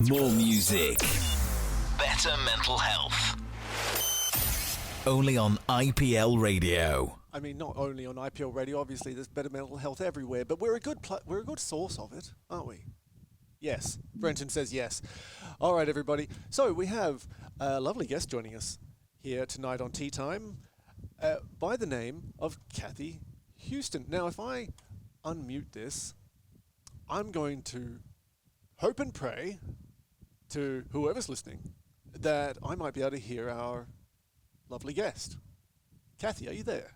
More music. Better mental health. Only on IPL Radio. I mean, not only on IPL Radio, obviously there's better mental health everywhere, but we're a good source of it, aren't we? Yes. Brenton says yes. All right, everybody. So we have a lovely guest joining us here tonight on Tea Time by the name of Kathy Houston. Now, if I unmute this, I'm going to hope and pray to whoever's listening that I might be able to hear our lovely guest. Kathy, are you there?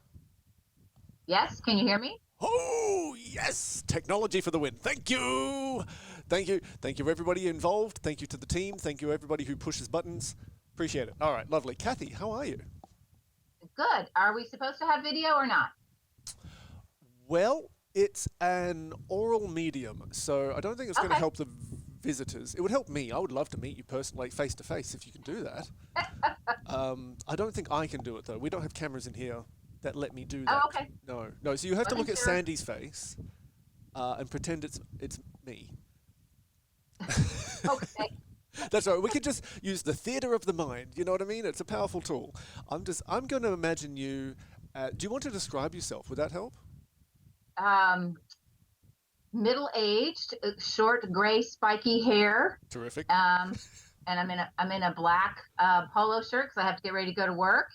Yes, can you hear me? Oh, yes! Technology for the win. Thank you! Thank you. Thank you, everybody involved. Thank you to the team. Thank you, everybody who pushes buttons. Appreciate it. All right, lovely. Kathy, how are you? Good. Are we supposed to have video or not? Well, it's an oral medium, so I don't think it's going to help the visitors. It would help me. I would love to meet you personally, like face to face, if you can do that. I don't think I can do it, though. We don't have cameras in here that let me do that. Oh, okay. No. So you have to look at Sandy's face and pretend it's me. Okay. That's right. We could just use the theater of the mind. You know what I mean? It's a powerful tool. I'm going to imagine you. Do you want to describe yourself? Would that help? Middle-aged, short, gray, spiky hair. Terrific. And I'm in a black polo shirt because I have to get ready to go to work.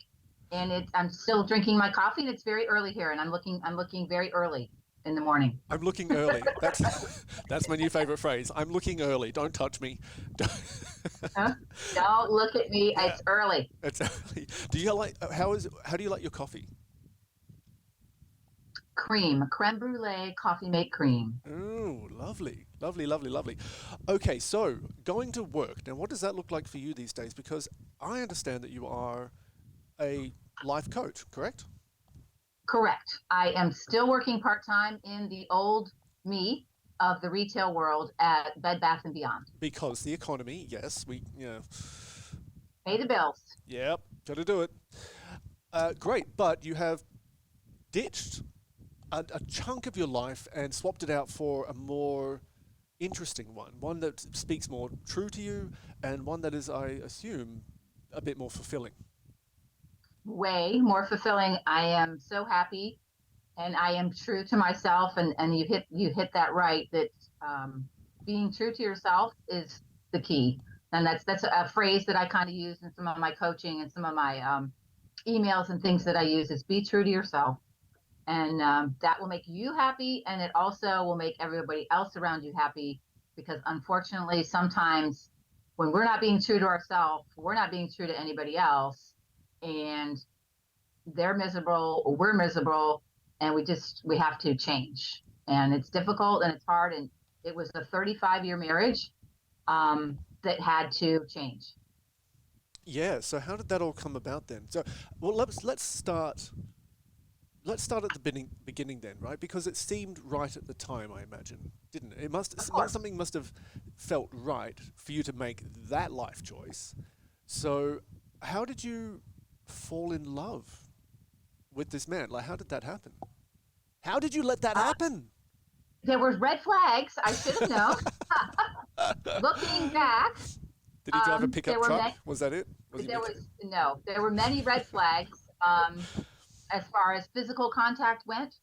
And I'm still drinking my coffee, and it's very early here, and I'm looking very early in the morning. I'm looking early. That's my new favorite phrase. I'm looking early. Don't touch me. Don't look at me. Yeah. It's early. It's early. Do you how do you like your coffee? Creme brulee, coffee mate cream. Oh, lovely. Okay, so going to work. Now, what does that look like for you these days? Because I understand that you are a life coach, correct? Correct. I am still working part-time in the old me of the retail world at Bed Bath & Beyond. Because the economy, yes, Pay the bills. Yep, got to do it. Great, but you have ditched a chunk of your life and swapped it out for a more interesting one that speaks more true to you, and one that is, I assume, a bit more fulfilling. Way more fulfilling. I am so happy, and I am true to myself, and you hit that right, that being true to yourself is the key. And that's a phrase that I kind of use in some of my coaching and some of my emails and things that I use, is be true to yourself. And that will make you happy, and it also will make everybody else around you happy, because unfortunately sometimes when we're not being true to ourselves, we're not being true to anybody else, and they're miserable or we're miserable, and we have to change. And it's difficult and it's hard, and it was a 35-year marriage that had to change. Yeah, so how did that all come about then? So, well, let's start at the beginning then, right? Because it seemed right at the time, I imagine, didn't it? Something must have felt right for you to make that life choice. So how did you fall in love with this man? Like, how did that happen? How did you let that happen? There were red flags. I should have known. Looking back. Did he drive a pickup truck? Was that it? There were many red flags. As far as physical contact went,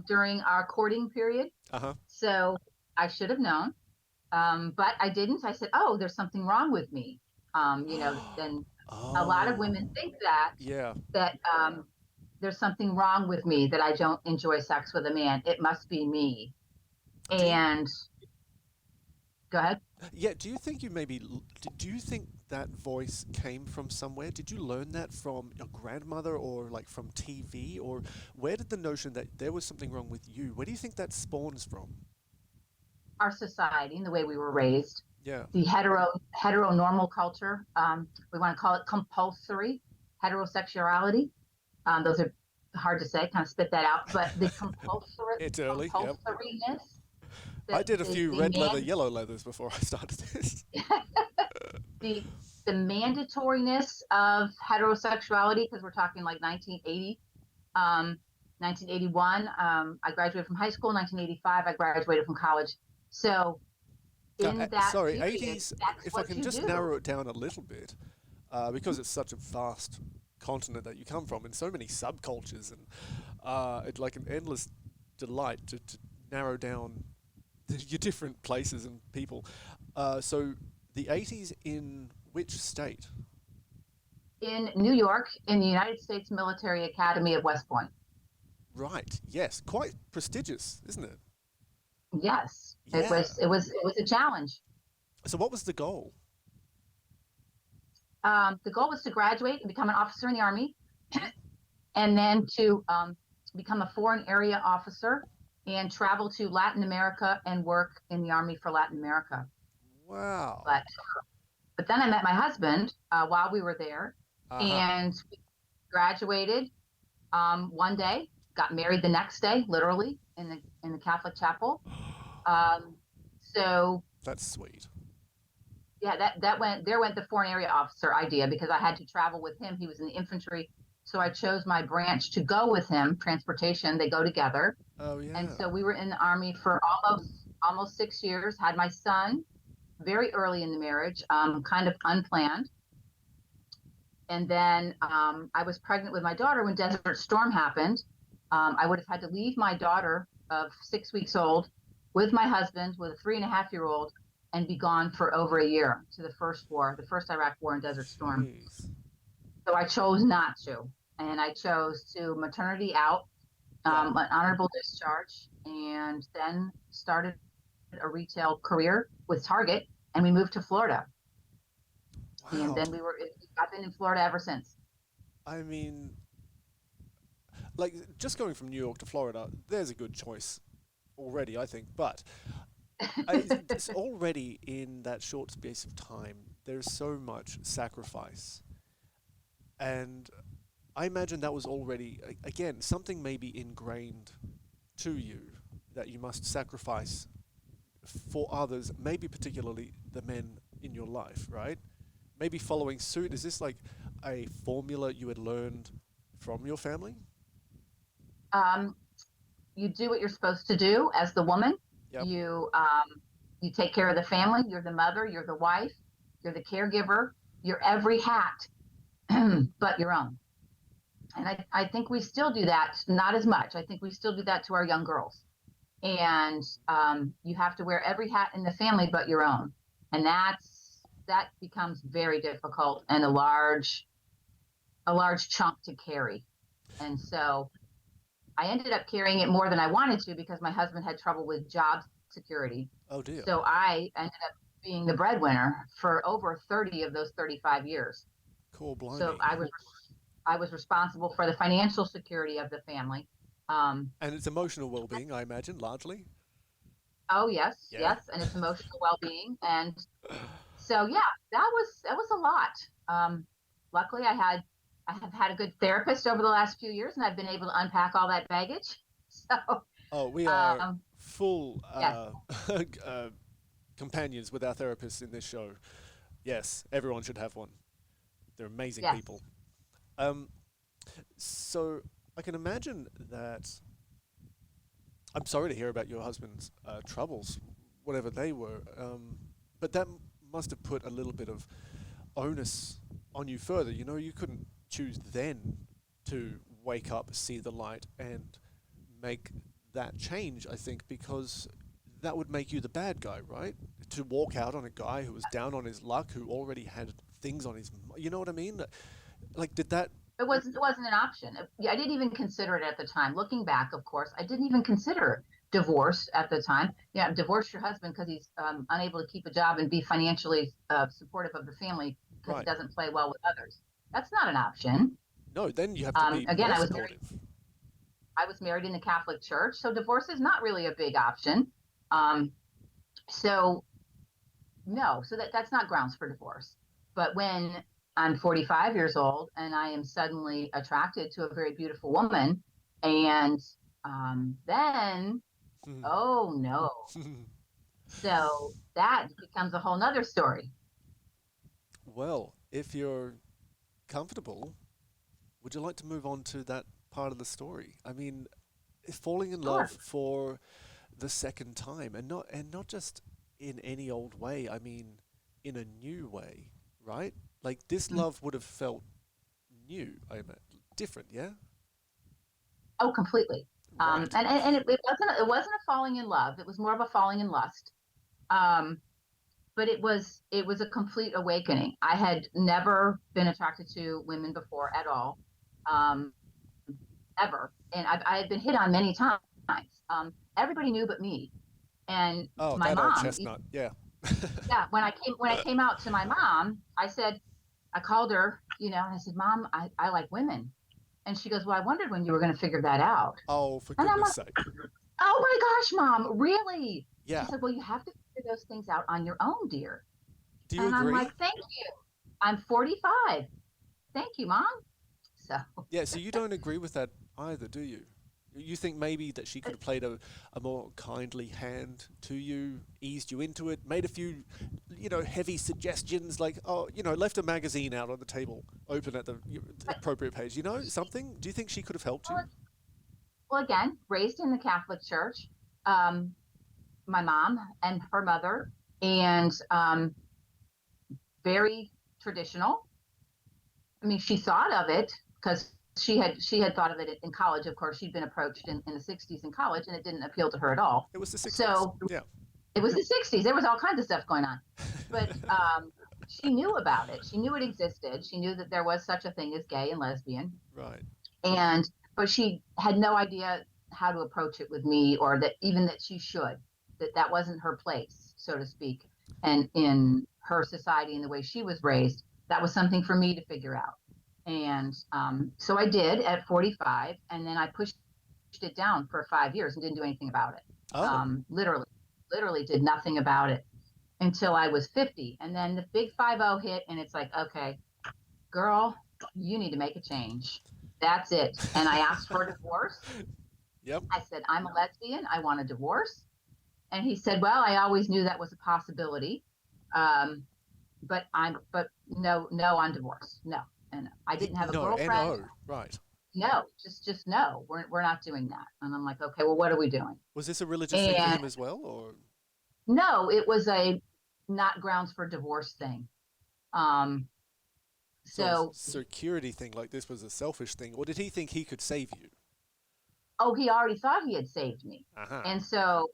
during our courting period. Uh-huh. So I should have known, but I didn't. I said, "Oh, there's something wrong with me." Then a lot of women think that there's something wrong with me, that I don't enjoy sex with a man. It must be me. Go ahead. Yeah. Do you think that voice came from somewhere? Did you learn that from your grandmother, or like from TV, or where did the notion that there was something wrong with you, where do you think that spawns from? Our society and the way we were raised. Yeah. The heteronormal culture. We want to call it compulsory heterosexuality. Those are hard to say. Kind of spit that out. But the compulsoriness. Yep. I did a few red leather, yellow leathers before I started this. the mandatoriness of heterosexuality, because we're talking like 1980, 1981. I graduated from high school. 1985, I graduated from college. So in that Sorry, period, 80s, that's if I what can you just do. narrow it down a little bit, because it's such a vast continent that you come from and so many subcultures, and it's like an endless delight to narrow down your different places and people. So the 80s in which state? In New York, in the United States Military Academy of West Point. Right, yes, quite prestigious, isn't it? Yes, it Yeah. was. It was a challenge. So what was the goal? The goal was to graduate and become an officer in the Army, Mhm. and then to become a foreign area officer and travel to Latin America and work in the Army for Latin America. Wow. But then I met my husband while we were there, Uh-huh. and we graduated one day, got married the next day, literally in the Catholic chapel. Um, so That's sweet. yeah, that went the foreign area officer idea because I had to travel with him. He was in the infantry, so I chose my branch to go with him. Transportation, they go together, Oh, and yeah. so we were in the Army for almost 6 years. Had my son very early in the marriage, kind of unplanned, and then I was pregnant with my daughter when Desert Storm happened. I would have had to leave my daughter of 6 weeks old with my husband with a 3.5-year-old and be gone for over a year to the first war, the first Iraq war in Desert Storm. Jeez. So I chose not to. And I chose to maternity out, Yeah. an honorable discharge, and then started a retail career with Target. And we moved to Florida. And Wow. then I've been in Florida ever since. I mean, like, just going from New York to Florida, there's a good choice already, I think. But it's already in that short space of time, there's so much sacrifice. And I imagine that was already, again, something maybe ingrained to you that you must sacrifice for others, maybe particularly the men in your life, right? Maybe following suit. Is this like a formula you had learned from your family? um, you do what you're supposed to do as the woman. Yep. You take care of the family. You're the mother. You're the wife. You're the caregiver. You're every hat but your own. And I think we still do that, not as much. I think we still do that to our young girls. And you have to wear every hat in the family but your own. And that becomes very difficult and a large chunk to carry. And so I ended up carrying it more than I wanted to because my husband had trouble with job security. Oh dear. So I ended up being the breadwinner for over 30 of those 35 years. Cool, So blimey. I was responsible for the financial security of the family. And it's emotional well-being, I imagine, largely. Oh yes, Yeah. yes, and it's emotional well-being, and so yeah, that was a lot. Luckily, I have had a good therapist over the last few years, and I've been able to unpack all that baggage. So Oh, we are um, full yes, companions with our therapists in this show. Yes, everyone should have one. They're amazing yes. people. Um, so I can imagine that. I'm sorry to hear about your husband's troubles, whatever they were. But that must have put a little bit of onus on you further. You know, you couldn't choose then to wake up, see the light, and make that change, I think, because that would make you the bad guy, right? To walk out on a guy who was down on his luck, who already had things on his, you know what I mean? Like, did that? It wasn't an option. Yeah, I didn't even consider it at the time. Looking back, of course, I didn't even consider divorce at the time. Yeah, divorce your husband because he's unable to keep a job and be financially supportive of the family because he Right. doesn't play well with others. That's not an option. No, then you have to be Again, more supportive. I was married in the Catholic Church, so divorce is not really a big option. Um, so no, so that's not grounds for divorce. But when I'm 45 years old and I am suddenly attracted to a very beautiful woman, and then oh no, so that becomes a whole nother story. Well, if you're comfortable, would you like to move on to that part of the story? I mean, falling in love Sure. for the second time, and not just in any old way. I mean, in a new way, right? Like this love would have felt new, I mean, different, yeah? Oh, completely. Right. And it wasn't a falling in love. It was more of a falling in lust. Um, but it was a complete awakening. I had never been attracted to women before at all, um, ever, and I had been hit on many times. Everybody knew but me, and Oh, my that old mom. chestnut, yeah. Yeah, when I came out to my mom, I called her, and I said, Mom, I like women, and she goes, Well, I wondered when you were going to figure that out, Oh, for and I'm goodness like, sake. Oh my gosh, Mom, really? She Yeah. said, Well, you have to figure those things out on your own, dear. Do you And I'm like, agree? Thank you. I'm 45. Thank you, Mom. So Yeah, so you don't agree with that either, do you? You think maybe that she could have played a more kindly hand to you, eased you into it, made a few, heavy suggestions like, oh, left a magazine out on the table, open at the appropriate page, something? Do you think she could have helped you? well, again, raised in the Catholic Church, um, my mom and her mother, and very traditional. I mean, she thought of it because she had thought of it in college. Of course, she'd been approached in the '60s in college, and it didn't appeal to her at all. It was the 60s. So Yeah. it was the '60s. There was all kinds of stuff going on, but she knew about it. She knew it existed. She knew that there was such a thing as gay and lesbian, Right. and but she had no idea how to approach it with me, or that even that she should. That wasn't her place, so to speak, and in her society and the way she was raised, that was something for me to figure out. And so I did at 45, and then I pushed it down for 5 years and didn't do anything about it. Oh, Literally did nothing about it until I was 50. And then the big 50 hit, and it's like, okay, girl, you need to make a change. That's it. And I asked for a divorce. yep. I said, I'm a lesbian. I want a divorce. And he said, Well, I always knew that was a possibility. But no, on divorce. No. And I didn't have a No, girlfriend. N-O, right. No, just no. We're not doing that. And I'm like, okay, well, what are we doing? Was this a religious thing for And him as well, or? no, it was a not grounds for divorce thing. Um, So a so, security thing, like this was a selfish thing, or did he think he could save you? oh, he already thought he had saved me. Uh-huh. And so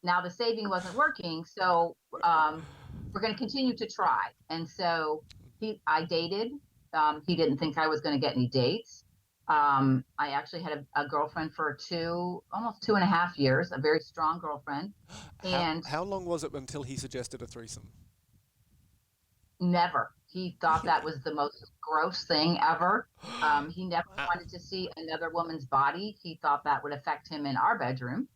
now the saving wasn't working. So we're going to continue to try. And so I dated. He didn't think I was going to get any dates. I actually had a girlfriend for almost 2.5 years, a very strong girlfriend. And How long was it until he suggested a threesome? never. He thought that was the most gross thing ever. He never wanted to see another woman's body. He thought that would affect him in our bedroom.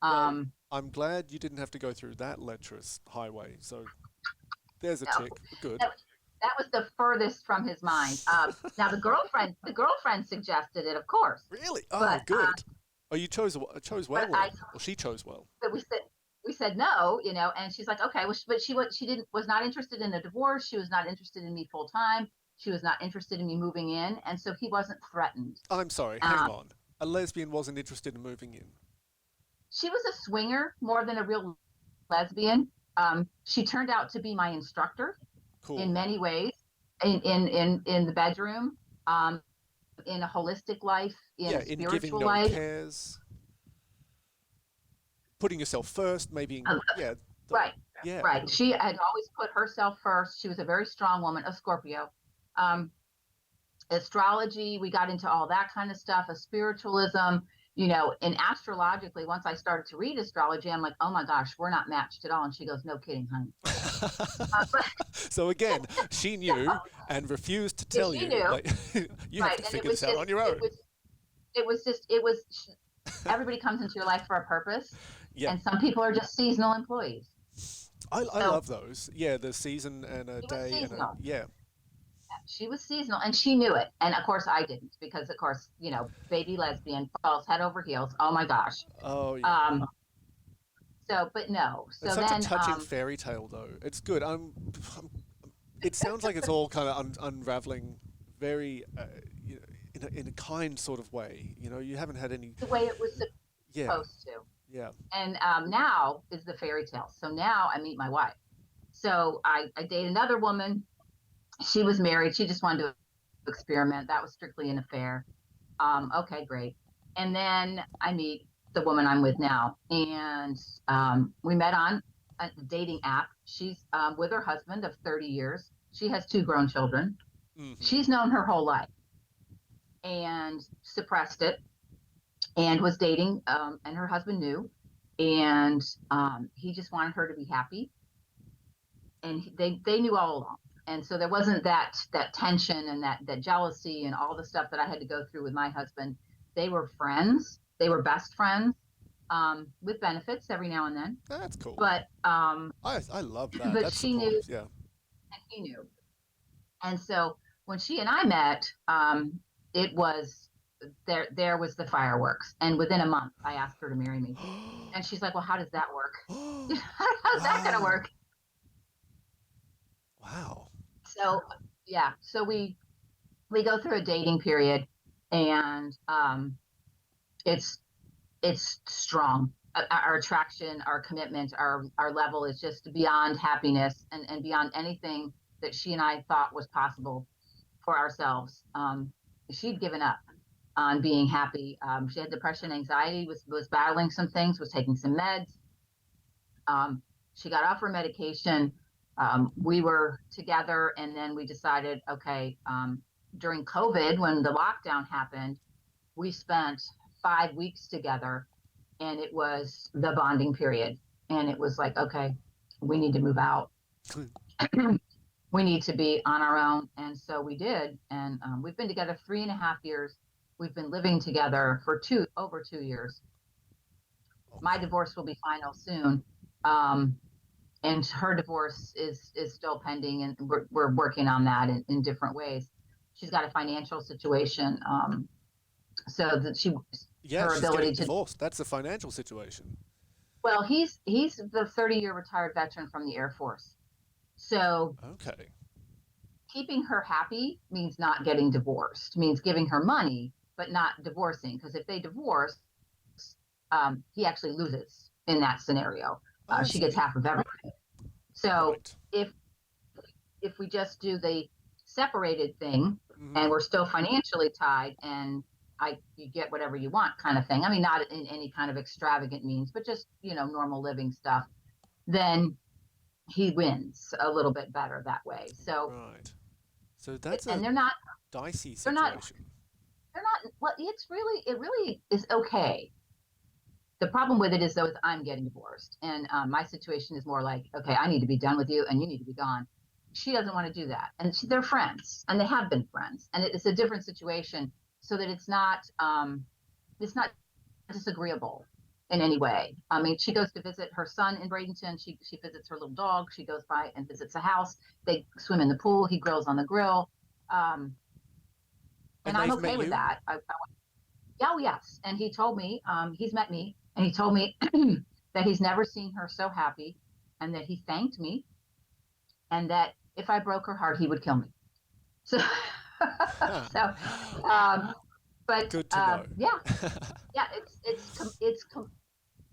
Well, I'm glad you didn't have to go through that lecherous highway. So there's a No. tick. Good. That was the furthest from his mind. Now the girlfriend suggested it, of course. Really? Oh, But, good. Oh, you chose well, but or she chose well. but we said no, and she's like, okay, well, but she was not interested in a divorce. She was not interested in me full time. She was not interested in me moving in, and so he wasn't threatened. I'm sorry, hang on. A lesbian wasn't interested in moving in. She was a swinger more than a real lesbian. She turned out to be my instructor Cool. in many ways, in the bedroom, in a holistic life, in a in giving spiritual no life. cares, putting yourself first, maybe. Right. Yeah. Right. She had always put herself first. She was a very strong woman, a Scorpio. Astrology, we got into all that kind of stuff, a spiritualism, and astrologically, once I started to read astrology, I'm like, oh my gosh, we're not matched at all. And she goes, no kidding, honey. So again, she knew and refused to tell she you. knew. Like, you have to And figure this out on your own. It was everybody comes into your life for a purpose. Yeah. And some people are just seasonal employees. I love those. Yeah, the season and a She was day. seasonal. Yeah. She was seasonal, and she knew it. And of course, I didn't, because of course, baby lesbian falls head over heels. Oh my gosh. Oh yeah. But no. So It's such then, a touching fairy tale, though. It's good. It sounds like it's all kind of unraveling very, in a kind sort of way. You haven't had any. the way it was Yeah. supposed to. Yeah. And now is the fairy tale. So now I meet my wife. So I date another woman. She was married. She just wanted to experiment. That was strictly an affair. Okay, great. And then I meet the woman I'm with now, and we met on a dating app. She's with her husband of 30 years. She has two grown children. Mm-hmm. She's known her whole life and suppressed it and was dating, and her husband knew. And he just wanted her to be happy. And they knew all along. And so there wasn't that tension and that jealousy and all the stuff that I had to go through with my husband. They were friends. They were best friends, with benefits every now and then. That's cool. But I love that. but That's she knew support. Yeah. and he knew. And so when she and I met, it was there was the fireworks. And within a month, I asked her to marry me. And she's like, "Well, how does that work? How's that going to Wow. work?" Wow. So yeah, so we go through a dating period, and it's it's strong. Our attraction, our commitment, our level is just beyond happiness, and beyond anything that she and I thought was possible for ourselves. She'd given up on being happy. She had depression, anxiety, was battling some things, was taking some meds. She got off her medication. We were together, and then we decided, okay, during COVID, when the lockdown happened, we spent 5 weeks together, and it was the bonding period. And it was like, okay, we need to move out. We need to be on our own. And so we did. And we've been together 3.5 years. We've been living together for over 2 years. My divorce will be final soon. And her divorce is still pending, and we're working on that in different ways. She's got a financial situation, so that Yeah, her she's ability getting to. divorced. That's a financial situation. Well, he's the 30-year retired veteran from the Air Force, so Okay. keeping her happy means not getting divorced, means giving her money but not divorcing, because if they divorce, he actually loses in that scenario. I She gets see. half of everything. So Right. if we just do the separated thing, Mm-hmm. and we're still financially tied, and you get whatever you want kind of thing. I mean, not in any kind of extravagant means, but just, normal living stuff, then he wins a little bit better that way. So, Right. So that's and a they're not, dicey they're not, situation. they're not, well, it really is okay. The problem with it is, though, is I'm getting divorced, and my situation is more like, okay, I need to be done with you, and you need to be gone. She doesn't want to do that, and they're friends, and they have been friends, and it's a different situation, so that it's not disagreeable in any way. I mean, she goes to visit her son in Bradenton. She visits her little dog. She goes by and visits the house. They swim in the pool. He grills on the grill, and And I'm they've met okay with you? that. Oh yes, and he told me, he's met me, and he told me that he's never seen her so happy, and that he thanked me, and that if I broke her heart, he would kill me. So, Huh. so, um, but Good to know. yeah, yeah,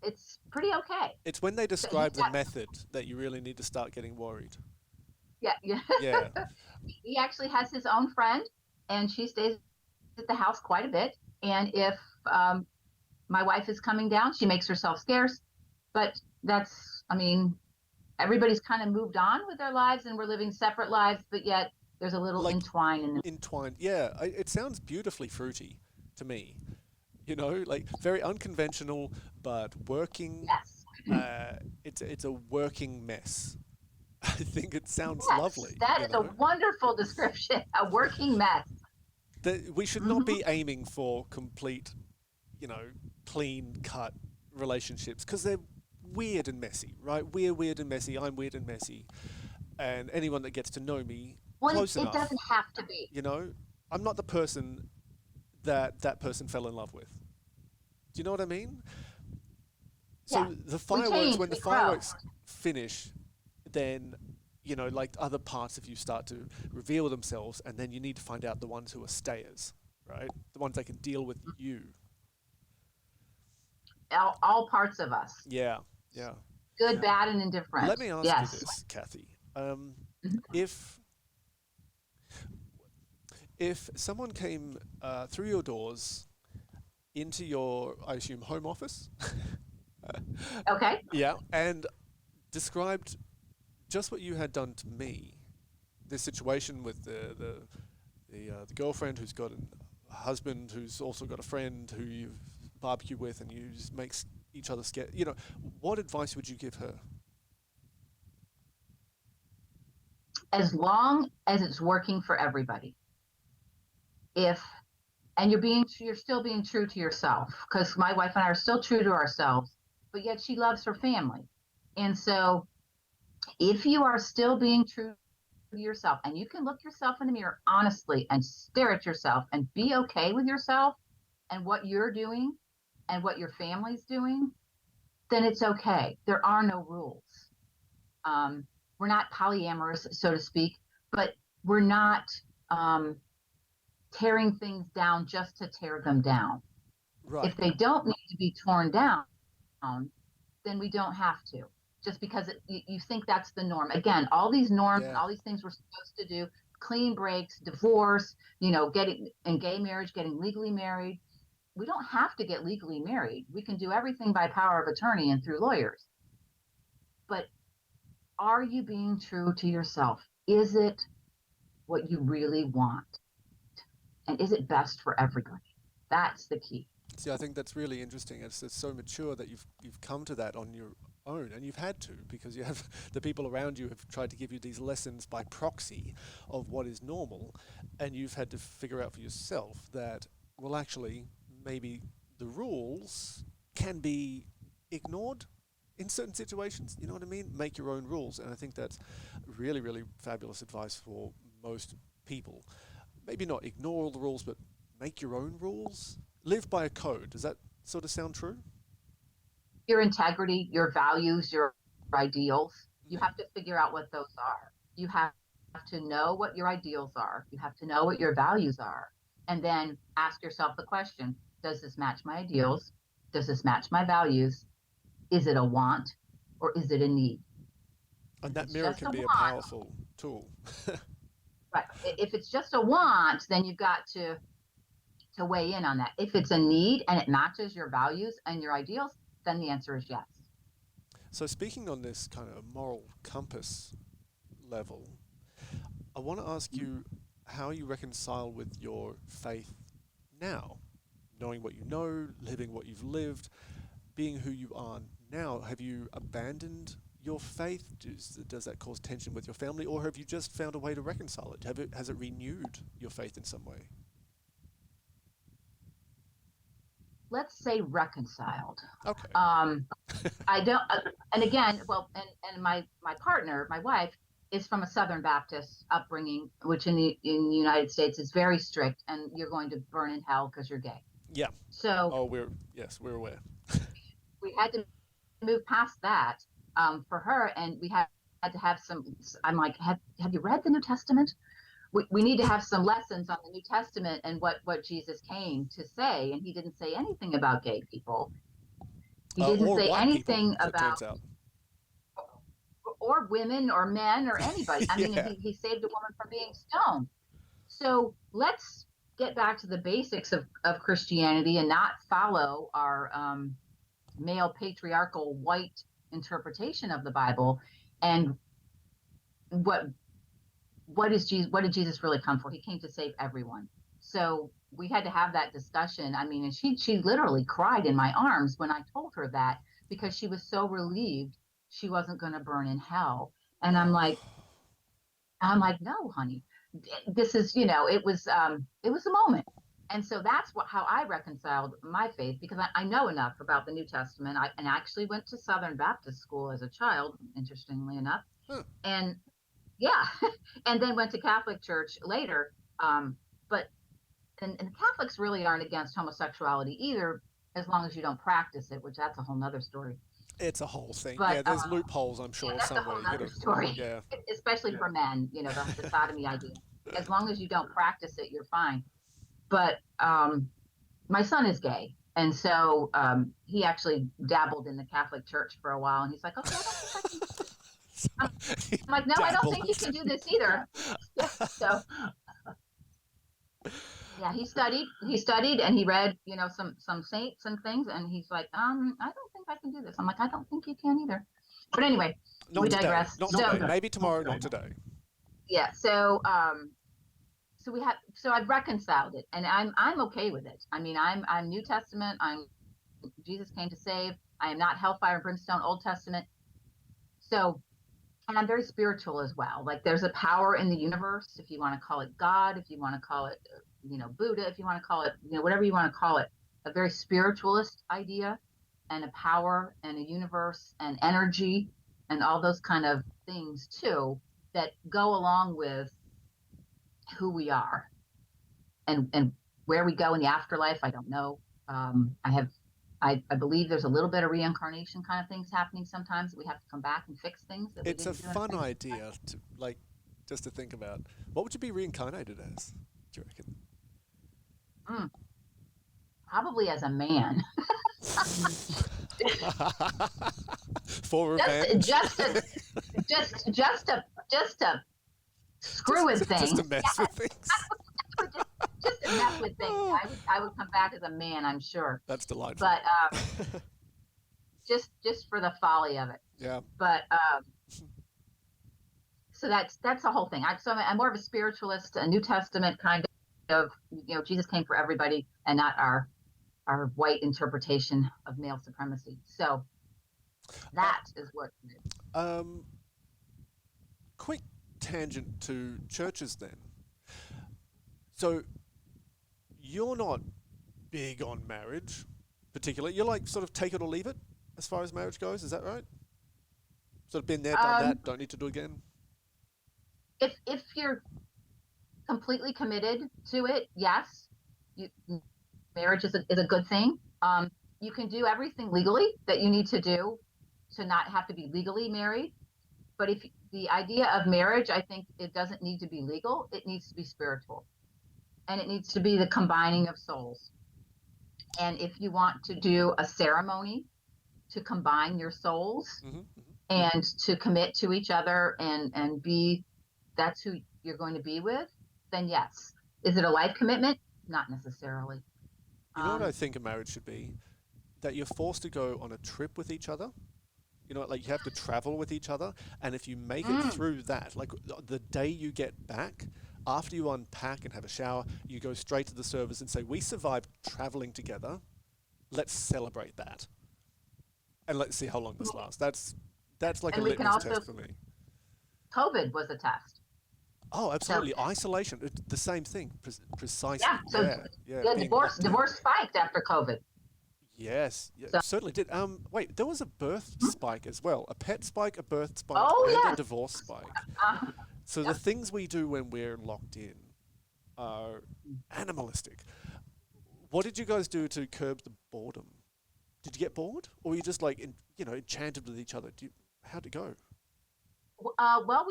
it's pretty okay. It's when they So he's describe the got, method that you really need to start getting worried. yeah, yeah. Yeah. He actually has his own friend, and she stays at the house quite a bit. And if my wife is coming down, she makes herself scarce. But I mean, everybody's kind of moved on with their lives, and we're living separate lives, but yet there's a little Like entwine in the. entwined. Yeah, it sounds beautifully fruity to me. Like very unconventional, but working. Yes, It's a working mess. I think it sounds yes, lovely. that is a wonderful description. A working mess. That we should not Hmm. be aiming for complete, clean cut relationships because they're weird and messy, right? We're weird and messy. I'm weird and messy, and anyone that gets to know me Well, close it enough, doesn't have to be. I'm not the person that person fell in love with. Do you know what I mean? Yeah, So the we fireworks, change, when the we grow. fireworks finish, then like other parts of you start to reveal themselves, and then you need to find out the ones who are stayers, right? The ones that can deal with you. all parts of us, Yeah, yeah. good, bad, and indifferent. Let me ask you Yes. this, Kathy. Mhm. If someone came through your doors into your, I assume, home office, Okay. yeah, and described just what you had done to me, this situation with the girlfriend who's got a husband who's also got a friend who you barbecue with, and you just make each other scared. What advice would you give her? As long as it's working for everybody. If and you're still being true to yourself, because my wife and I are still true to ourselves, but yet she loves her family. And so if you are still being true to yourself, and you can look yourself in the mirror honestly and stare at yourself and be okay with yourself and what you're doing and what your family's doing, then it's okay. There are no rules. We're not polyamorous, so to speak, but we're not um, tearing things down just to tear them down. Right. If they don't need to be torn down, then we don't have to. Just because you think that's the norm. Again, all these norms and Yeah. all these things we're supposed to do, clean breaks, divorce, getting in gay marriage, getting legally married. We don't have to get legally married. We can do everything by power of attorney and through lawyers. But are you being true to yourself? Is it what you really want? And is it best for everybody? That's the key. See, I think that's really interesting. It's so mature that you've come to that on your own, and you've had to, because you have the people around you have tried to give you these lessons by proxy of what is normal, and you've had to figure out for yourself that, well, actually, maybe the rules can be ignored in certain situations. You know what I mean? Make your own rules, and I think that's really, really fabulous advice for most people. Maybe not ignore all the rules, but make your own rules. Live by a code. Does that sort of sound true? Your integrity, your values, your ideals, you have to figure out what those are. You have to know what your ideals are. You have to know what your values are. And then ask yourself the question, does this match my ideals? Does this match my values? Is it a want or is it a need? And If that it's mirror just can a be a want, powerful tool. right? If it's just a want, then you've got to weigh in on that. If it's a need and it matches your values and your ideals, then the answer is yes. So speaking on this kind of moral compass level, I want to ask you how you reconcile with your faith now, knowing what you know, living what you've lived, being who you are now. Have you abandoned your faith? Does that cause tension with your family, or have you just found a way to reconcile it? Has it renewed your faith in some way? Let's say reconciled. Okay. I don't, and again, well, and my partner, my wife, is from a Southern Baptist upbringing, which in the United States is very strict, and you're going to burn in hell because you're gay. Yeah. So Oh, we're aware. we had to move past that for her, and we had to have some. I'm like, have you read the New Testament? We need to have some lessons on the New Testament and what Jesus came to say, and he didn't say anything about gay people. He didn't Or say white people, anything as it about turns out. or women or men or anybody. I mean, Yeah. he saved a woman from being stoned. So let's get back to the basics of Christianity and not follow our male patriarchal white interpretation of the Bible. And what what did Jesus really come for? He came to save everyone. So we had to have that discussion. I mean, and she literally cried in my arms when I told her that, because she was so relieved she wasn't going to burn in hell. And Oh, I'm like, no, honey, this is, it was a moment. And so that's how I reconciled my faith, because I know enough about the New Testament. And actually went to Southern Baptist school as a child, interestingly enough. huh. And yeah, and then went to Catholic church later. But and Catholics really aren't against homosexuality either, as long as you don't practice it, which that's a whole nother story. It's a whole thing. But Yeah, there's loopholes, I'm yeah, sure, that's a whole somewhere. You nother gotta, story, yeah. especially for men. The sodomy idea. As long as you don't practice it, you're fine. But my son is gay, And so he actually dabbled in the Catholic Church for a while, and he's like, okay, I don't think I can do this. I'm like, no, I don't think you can do this either. Yeah, so yeah, he studied and he read, some saints and things, and he's like, I don't think I can do this. I'm like, I don't think you can either. But anyway, we digress. Not today. Maybe tomorrow, not today. Yeah, so I've reconciled it, and I'm okay with it. I mean, I'm New Testament. Jesus came to save. I am not hellfire and brimstone Old Testament. So, and I'm very spiritual as well. Like, there's a power in the universe, if you want to call it God, if you want to call it, Buddha, if you want to call it, whatever you want to call it, a very spiritualist idea, and a power and a universe and energy and all those kind of things too that go along with who we are and where we go in the afterlife. I don't know. I believe there's a little bit of reincarnation kind of things happening sometimes, that we have to come back and fix things. It's a fun idea to just to think about. What would you be reincarnated as, do you reckon? Probably as a man. For revenge. Just to screw with things. Just to mess with things. Just to mess with things. I would come back as a man, I'm sure. That's delightful. But just for the folly of it. Yeah. But so that's the whole thing. I'm more of a spiritualist, a New Testament kind of, Jesus came for everybody and not our white interpretation of male supremacy. So that is what it is. Quick tangent to churches then. So you're not big on marriage, particularly. You're like sort of take it or leave it as far as marriage goes. Is that right? Sort of been there, done that. Don't need to do again. If you're completely committed to it, yes, marriage is a good thing. You can do everything legally that you need to do to not have to be legally married. But if the idea of marriage, I think it doesn't need to be legal. It needs to be spiritual. And it needs to be the combining of souls. And if you want to do a ceremony to combine your souls and to commit to each other and be, that's who you're going to be with, then yes. Is it a life commitment? Not necessarily. You know what I think a marriage should be? That you're forced to go on a trip with each other. Like you have to travel with each other. And if you make it through that, like the day you get back, after you unpack and have a shower, you go straight to the service and say, we survived traveling together. Let's celebrate that. And let's see how long this lasts. That's like a litmus test for me. COVID was a test. Oh, absolutely. So, isolation, the same thing, precisely. Yeah, so divorce spiked after COVID. Yes, So, certainly did. Wait, there was a birth spike as well. A pet spike, a birth spike, and a divorce spike. So the things we do when we're locked in are animalistic. What did you guys do to curb the boredom? Did you get bored? Or were you just like, enchanted with each other? How'd it go? Well,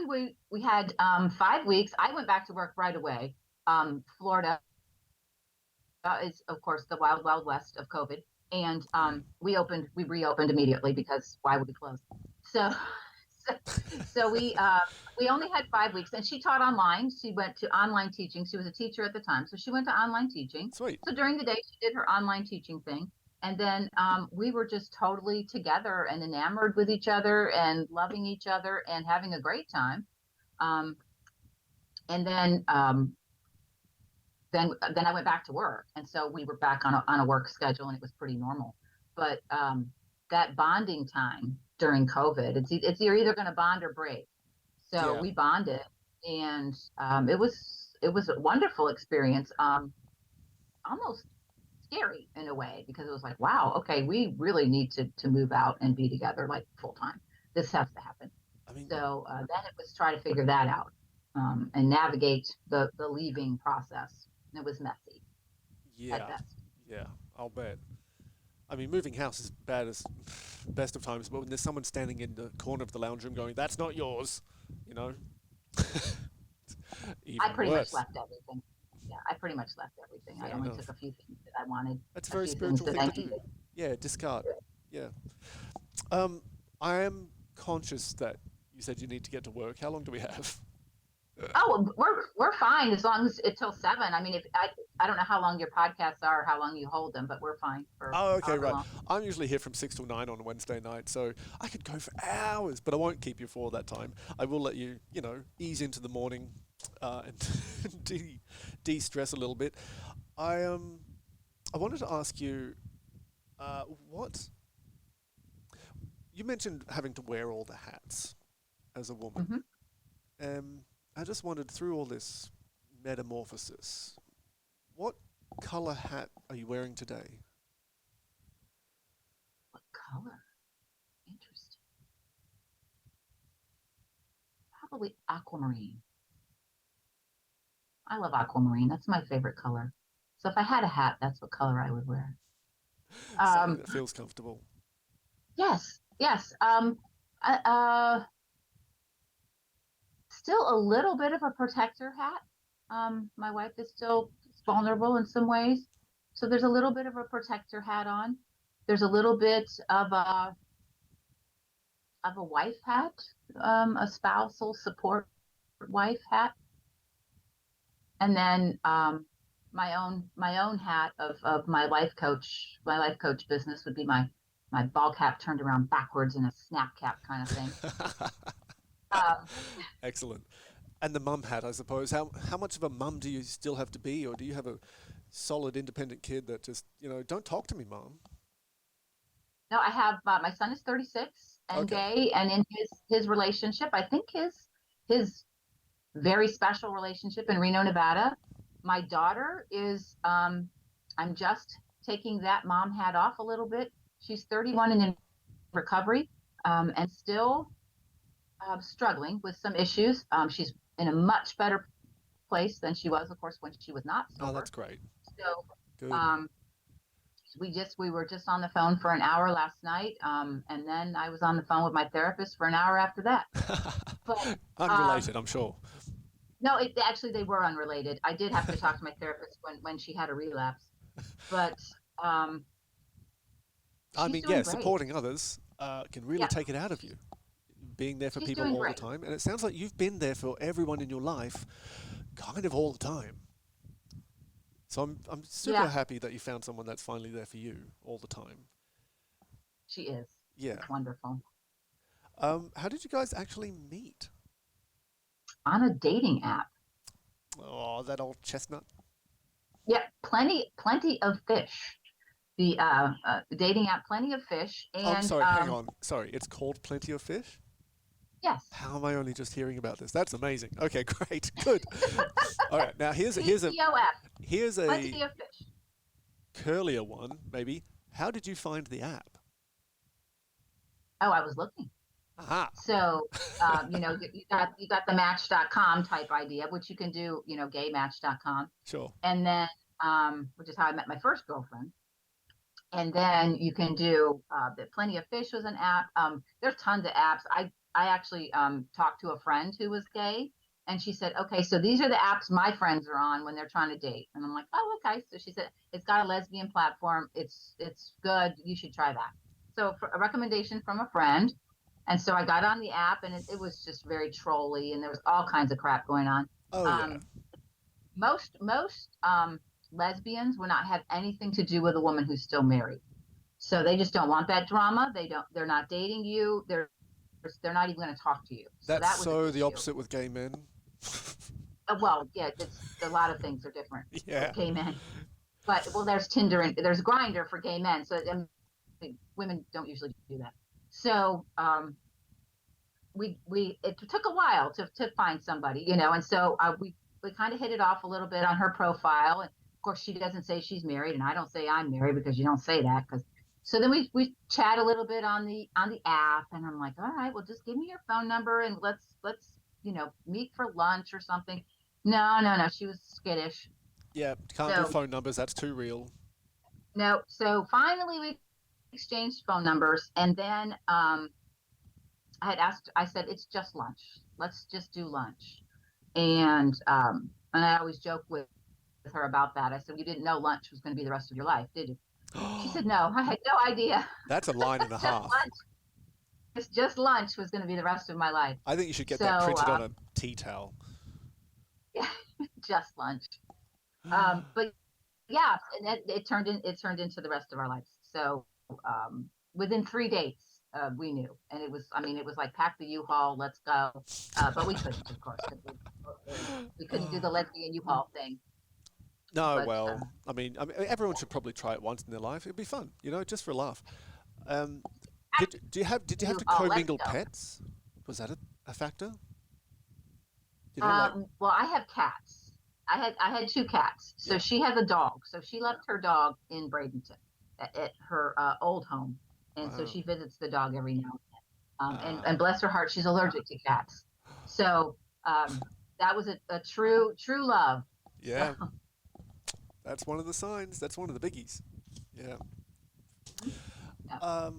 we had 5 weeks. I went back to work right away. Florida is, of course, the wild, wild west of COVID. And we reopened immediately because why would we close? So we only had 5 weeks, and she taught online. She went to online teaching. She was a teacher at the time, so she went to online teaching. Sweet. So during the day, she did her online teaching thing, and then we were just totally together and enamored with each other and loving each other and having a great time. And then I went back to work, and so we were back on a work schedule, and it was pretty normal. But that bonding time during COVID, it's you're either going to bond or break. So we bonded, and it was a wonderful experience. Almost scary in a way, because it was like, wow, okay, we really need to move out and be together like full time. This has to happen. So then it was try to figure that out and navigate the leaving process. It was messy. At best. Yeah, I'll bet. I mean, moving house is best of times, but when there's someone standing in the corner of the lounge room going, "That's not yours," I pretty much left everything. Yeah, I pretty much left everything. I Fair only enough. took a few things that I wanted, That's a a very few things spiritual that thing I to do. needed. Yeah, discard. Yeah. I am conscious that you said you need to get to work. How long do we have? Oh, we're fine as long as it's till 7. I mean, if I don't know how long your podcasts are, or how long you hold them, but we're fine for Oh, okay, however right. long. I'm usually here from 6 till 9 on a Wednesday night, so I could go for hours, but I won't keep you for all that time. I will let you, ease into the morning and de-stress a little bit. I wanted to ask you, what you mentioned having to wear all the hats as a woman. Hmm. I just wondered, through all this metamorphosis, what color hat are you wearing today? What color? Interesting. Probably aquamarine. I love aquamarine. That's my favorite color. So if I had a hat, that's what color I would wear. Something Um, that feels comfortable. yes, yes. I- Still a little bit of a protector hat. My wife is still vulnerable in some ways, so there's a little bit of a protector hat on. There's a little bit of a wife hat, a spousal support wife hat, and then my own hat of my life coach. My life coach business would be my ball cap turned around backwards in a snap cap kind of thing. Um, Excellent. And the mum hat, I suppose. How much of a mum do you still have to be, or do you have a solid independent kid that just, don't talk to me, mum? no, I have my son is 36 and Okay. gay, and in his relationship, I think his very special relationship in Reno, Nevada. My daughter is, I'm just taking that mom hat off a little bit. She's 31 and in recovery, and still struggling with some issues. She's in a much better place than she was, of course, when she was not Oh, sober. that's great. So Good. um, we were just on the phone for an hour last night, and then I was on the phone with my therapist for an hour after that. But Unrelated, I'm sure. no, it actually they were unrelated. I did have to talk to my therapist when she had a relapse, but um, I she's mean, doing yeah, great. supporting others can really Yeah, take it out of you. Being there for she's people doing all the great. time. And it sounds like you've been there for everyone in your life kind of all the time. So I'm super Yeah, happy that you found someone that's finally there for you all the time. she is. Yeah. It's wonderful. How did you guys actually meet? On a dating app. Oh, that old chestnut. Yeah, plenty of fish. The dating app, Plenty of Fish, Oh, and sorry, hang on. Sorry, it's called Plenty of Fish? yes, How am I only just hearing about this? That's amazing. Okay, great. Good. All right. Now PTOF, here's a Plenty of Fish. curlier one, maybe. How did you find the app? Oh, I was looking. Aha. So, you got the Match.com type idea, which you can do, gaymatch.com, Sure. and then which is how I met my first girlfriend. And then you can do the Plenty of Fish was an app. There's tons of apps. I actually talked to a friend who was gay, and she said, okay, so these are the apps my friends are on when they're trying to date. And I'm like, oh, okay. So she said it's got a lesbian platform. It's good. You should try that. So for a recommendation from a friend, and so I got on the app, and it was just very trolly, and there was all kinds of crap going on. Oh yeah. Um, most lesbians will not have anything to do with a woman who's still married. So they just don't want that drama. They're not dating you. They're not even going to talk to you. So That's that was an so the issue. opposite with gay men. Well, yeah, it's a lot of things are different with Yeah. gay men. But well, there's Tinder and there's Grinder for gay men. So I mean, women don't usually do that. So we it took a while to find somebody, and so we kind of hit it off a little bit on her profile. And of course, she doesn't say she's married, and I don't say I'm married because you don't say that. Because so then we chat a little bit on the app, and I'm like, all right, well, just give me your phone number and let's meet for lunch or something. No, no, no, she was skittish. Yeah. Can't do So phone numbers. That's too real. no, so finally we exchanged phone numbers, and then I said, it's just lunch. Let's just do lunch. And I always joke with her about that. I said, you didn't know lunch was going to be the rest of your life, did you? She said, no, I had no idea. That's a line and a Just half. lunch. It's just lunch was going to be the rest of my life. I think you should get So, that printed on a tea towel. yeah, just lunch. But yeah, and it turned into the rest of our lives. So within 3 dates, we knew, and it was like pack the U-Haul, let's go. But we couldn't, of course, 'cause we couldn't do the lesbian U-Haul thing. No, But, well, I mean, everyone should probably try it once in their life. It'd be fun, just for a laugh. Did you have to let's commingle go. pets? Was that a factor? Well, I have cats. I had 2 cats. So Yeah. she has a dog. So she left her dog in Bradenton at her old home, and so Wow. she visits the dog every now and then. Ah. And bless her heart, she's allergic to cats. So that was a true love. Yeah. So, That's one of the signs. That's one of the biggies. Yeah. yeah. I've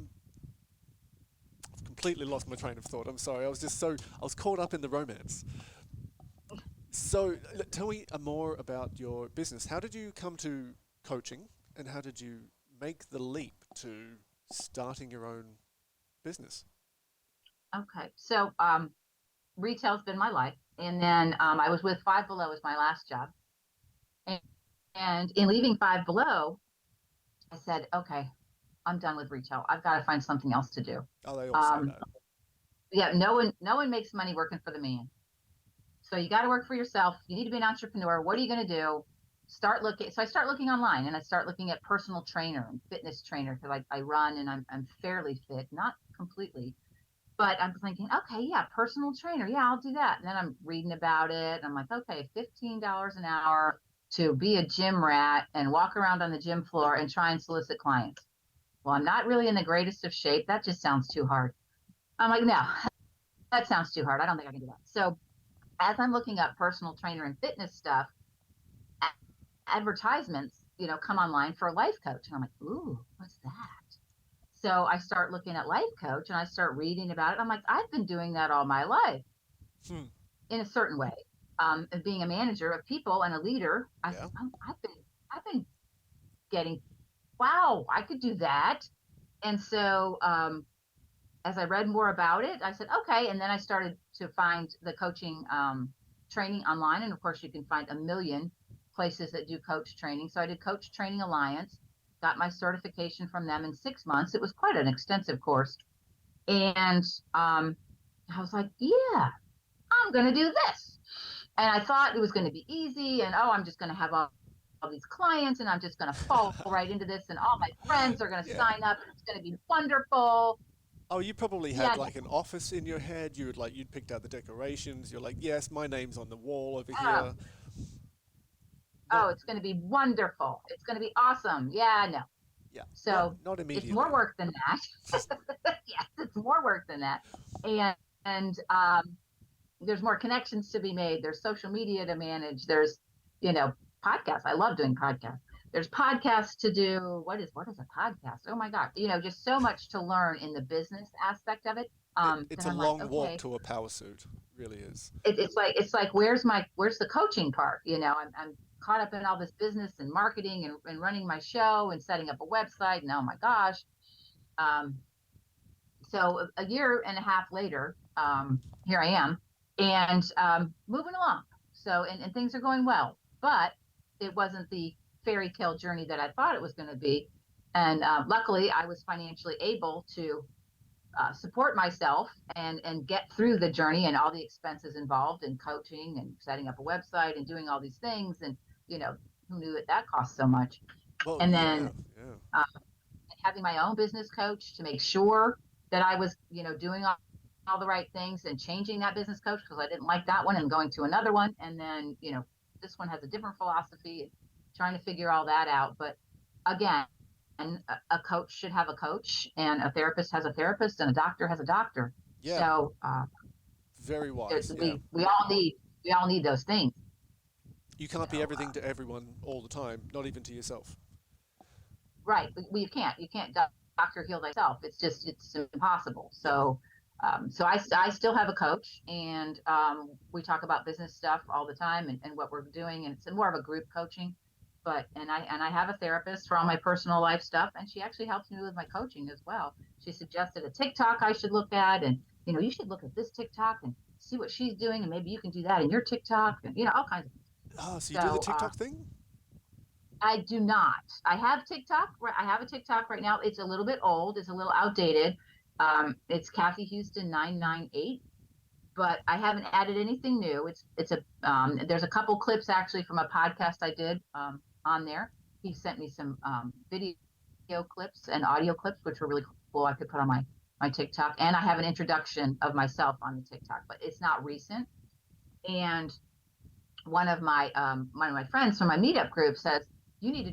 completely lost my train of thought. I'm sorry. I was caught up in the romance. So tell me more about your business. How did you come to coaching, and how did you make the leap to starting your own business? Okay. So retail's been my life, and then I was with Five Below as my last job, and in leaving Five Below, I said, okay, I'm done with retail. I've got to find something else to do. Oh, they all say that. Yeah, no one makes money working for the man. So you got to work for yourself. You need to be an entrepreneur. What are you going to do? Start looking. So I start looking online, and I start looking at personal trainer and fitness trainer, because I run and I'm fairly fit, not completely, but I'm thinking, okay, yeah, personal trainer. Yeah, I'll do that. And then I'm reading about it. And I'm like, okay, $15 an hour to be a gym rat and walk around on the gym floor and try and solicit clients. Well, I'm not really in the greatest of shape. That just sounds too hard. I'm like, no, that sounds too hard. I don't think I can do that. So as I'm looking up personal trainer and fitness stuff, advertisements, come online for a life coach. And I'm like, ooh, what's that? So I start looking at life coach, and I start reading about it. I'm like, I've been doing that all my life in a certain way. And being a manager of people and a leader, I said, I've been getting, wow, I could do that. And so as I read more about it, I said, okay. And then I started to find the coaching training online. And of course, you can find a million places that do coach training. So I did Coach Training Alliance, got my certification from them in 6 months. It was quite an extensive course. And I was like, yeah, I'm going to do this. And I thought it was going to be easy. And, I'm just going to have all these clients, and I'm just going to fall right into this. And all my friends are going to sign up. And it's going to be wonderful. Oh, you probably had like an office in your head. You'd picked out the decorations. You're like, yes, my name's on the wall over here. Oh, it's going to be wonderful. It's going to be awesome. Yeah, no. Yeah. So not immediately. It's more work than that. Yes, it's more work than that. And there's more connections to be made. There's social media to manage. There's, podcasts. I love doing podcasts. There's podcasts to do. What is a podcast? Oh my God. Just so much to learn in the business aspect of it. It's a long walk to a power suit. Really is. It's like where's the coaching part? I'm caught up in all this business and marketing and running my show and setting up a website. And oh my gosh. So a year and a half later, here I am, and moving along. So and things are going well, but it wasn't the fairy tale journey that I thought it was going to be. And luckily, I was financially able to support myself and get through the journey and all the expenses involved in coaching and setting up a website and doing all these things. And who knew that cost so much? Well, and then having my own business coach to make sure that I was doing all the right things, and changing that business coach because I didn't like that one and going to another one. And then this one has a different philosophy, and trying to figure all that out. But again, and a coach should have a coach, and a therapist has a therapist, and a doctor has a doctor. Yeah. So very wise. We all need those things. You can't be everything to everyone all the time, not even to yourself. Right. You can't. You can't doctor heal thyself. It's impossible. So I still have a coach, and we talk about business stuff all the time, and what we're doing, and it's more of a group coaching. But and I have a therapist for all my personal life stuff, and she actually helps me with my coaching as well. She suggested a TikTok I should look at, and you should look at this TikTok and see what she's doing, and maybe you can do that in your TikTok, and all kinds of things. Oh, so you do the TikTok thing? I do not. I have TikTok. I have a TikTok right now. It's a little bit old. It's a little outdated. It's Kathy Houston 998, but I haven't added anything new. There's a couple clips actually from a podcast I did on there. He sent me some video clips and audio clips, which were really cool. I could put on my TikTok, and I have an introduction of myself on the TikTok, but it's not recent. And one of my friends from my meetup group says, you need to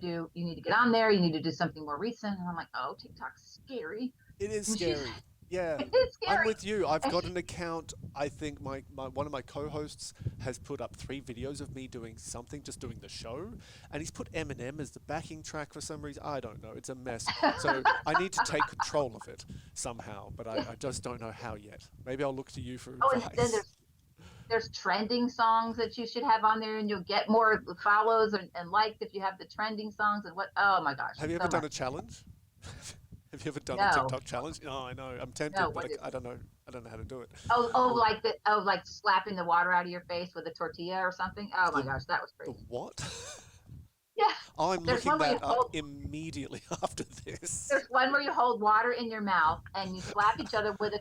get on there. You need to do something more recent. And I'm like, oh, TikTok's scary. It is scary. Yeah. It is scary. I'm with you. I've got an account. I think my one of my co-hosts has put up 3 videos of me doing something, just doing the show. And he's put Eminem as the backing track for some reason. I don't know. It's a mess. So I need to take control of it somehow, but I just don't know how yet. Maybe I'll look to you for advice. And then there's trending songs that you should have on there, and you'll get more follows and likes if you have the trending songs. And oh my gosh. Have you ever done a challenge? Have you ever done a TikTok challenge? No, I know. I'm tempted, but I don't know. I don't know how to do it. Like slapping the water out of your face with a tortilla or something. Oh my gosh, that was crazy. The what? Yeah. I'm looking that up immediately after this. There's one where you hold water in your mouth and you slap each other with a